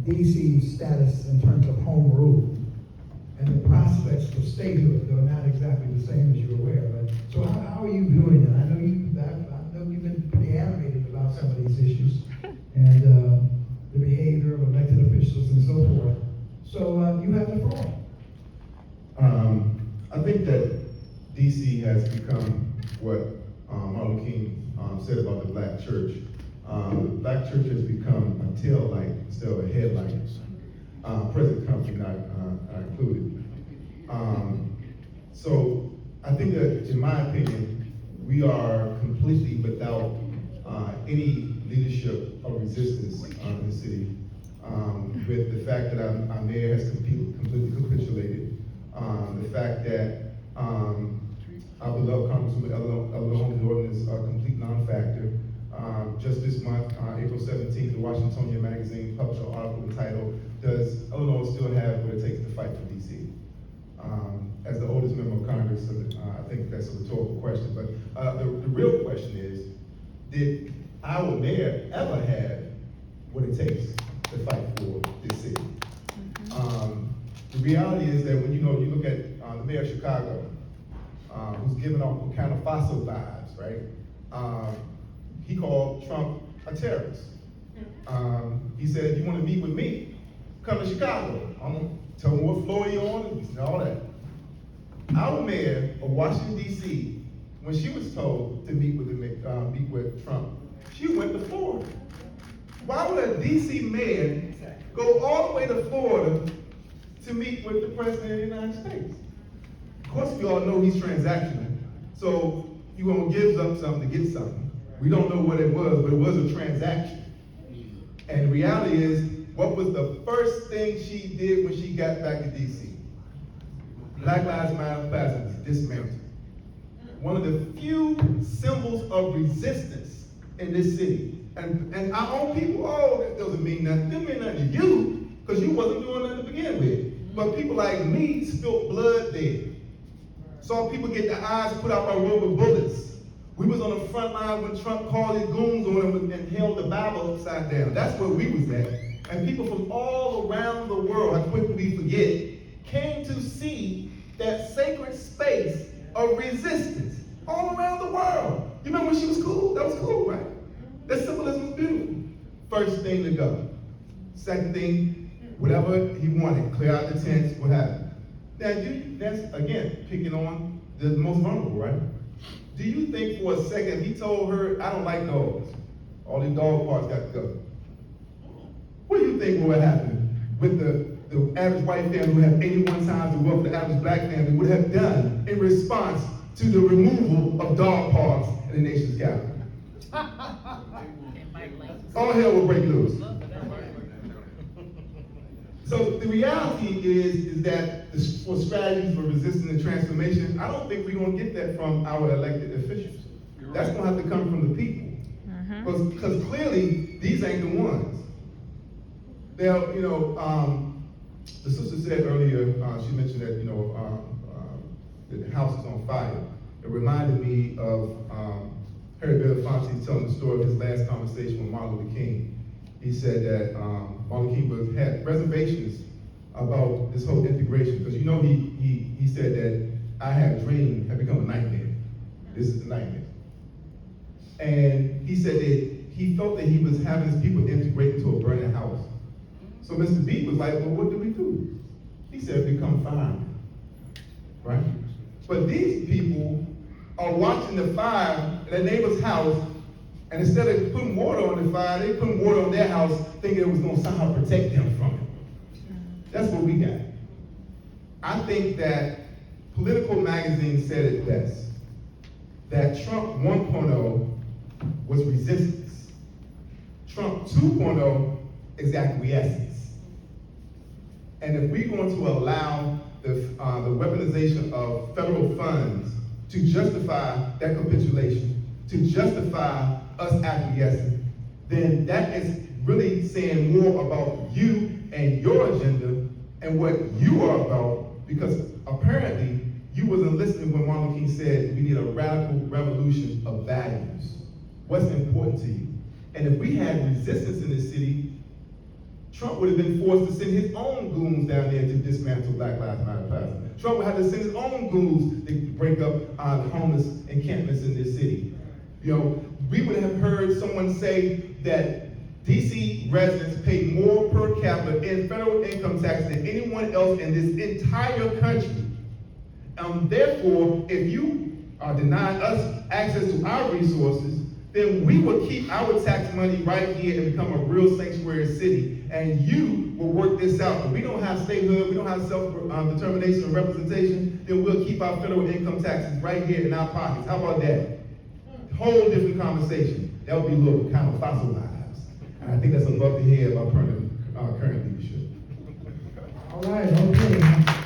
DC's status in terms of home rule and the prospects for statehood, though not exactly the same as you're aware of. So how are you viewing it? I know you've been pretty animated about some of these issues and the behavior of elected officials and so forth. So you have the floor. I think that DC has become what Martin Luther King said about the black church. The black church has become a tail light instead of a headlight. Present company not included. So I think that, in my opinion, we are completely without any leadership of resistance in the city. With the fact that our mayor has completely capitulated, the fact that our beloved Congresswoman Ella ordinance a complete non-factor. Just this month, April 17th, the Washingtonian magazine published an article entitled, "Does Illinois Still Have What It Takes to Fight for DC?" As the oldest member of Congress, I think that's a rhetorical question, but the real question is, did our mayor ever have what it takes to fight for this city? The reality is that when you look at the mayor of Chicago, who's giving off kind of fossil vibes, right? He called Trump a terrorist. He said, if you want to meet with me, come to Chicago. I'm gonna tell him what floor you're on and all that. Our mayor of Washington, D.C., when she was told to meet with Trump, she went to Florida. Why would a D.C. mayor go all the way to Florida to meet with the President of the United States? Of course, we all know he's transactional. So you're going to give up something to get something. We don't know what it was, but it was a transaction. And the reality is, what was the first thing she did when she got back to D.C.? Black Lives Matter plasmas dismantled. One of the few symbols of resistance in this city. And our own people, that doesn't mean nothing. It didn't mean nothing to you, because you wasn't doing nothing to begin with. But people like me spilled blood there. Saw people get their eyes put out by rubber bullets. We was on the front line when Trump called his goons on him and held the Bible upside down. That's where we was at. And people from all around the world, how quickly we forget, came to see that sacred space of resistance all around the world. You remember when she was cool? That was cool, right? That symbolism was beautiful. First thing to go. Second thing, whatever he wanted, clear out the tents, what happened? Now, that's, again, picking on the most vulnerable, right? Do you think for a second, if he told her, I don't like dogs, all these dog parks got to go, what do you think would happen with the average white family who have 81 times the wealth of the average black family would have done in response to the removal of dog parks in the nation's capital? All hell will break loose. So the reality is that for strategies for resistance and transformation, I don't think we're going to get that from our elected officials. That's going to have to come from the people. Because clearly, these ain't the ones. Now, the sister said earlier, she mentioned that, the house is on fire. It reminded me of Harry Belafonte telling the story of his last conversation with Martin Luther King. He said that Martin Luther King had reservations about this whole integration, because he said that I had a dream had become a nightmare. This is the nightmare. And he said that he felt that he was having his people integrate into a burning house. So Mr. B was like, well, what do we do? He said, become fire, right? But these people are watching the fire in their neighbor's house, and instead of putting water on the fire, they put water on their house, thinking it was going to somehow protect them from it. That's what we got. I think that Political Magazine said it best, that Trump 1.0 was resistance. Trump 2.0 is acquiescence. And if we're going to allow the weaponization of federal funds to justify that capitulation, to justify us acquiescing, then that is really saying more about you and your agenda and what you are about, because apparently you wasn't listening when Martin Luther King said we need a radical revolution of values. What's important to you? And if we had resistance in this city, Trump would have been forced to send his own goons down there to dismantle Black Lives Matter Plaza. Trump would have to send his own goons to break up homeless encampments in this city. You know, we would have heard someone say that DC residents pay more per capita in federal income tax than anyone else in this entire country. Therefore, if you deny us access to our resources, then we will keep our tax money right here and become a real sanctuary city. And you will work this out. If we don't have statehood, we don't have self-determination and representation, then we'll keep our federal income taxes right here in our pockets. How about that? Whole different conversation. That would be a little kind of fossilized. And I think that's above the head of our current leadership. All right, okay.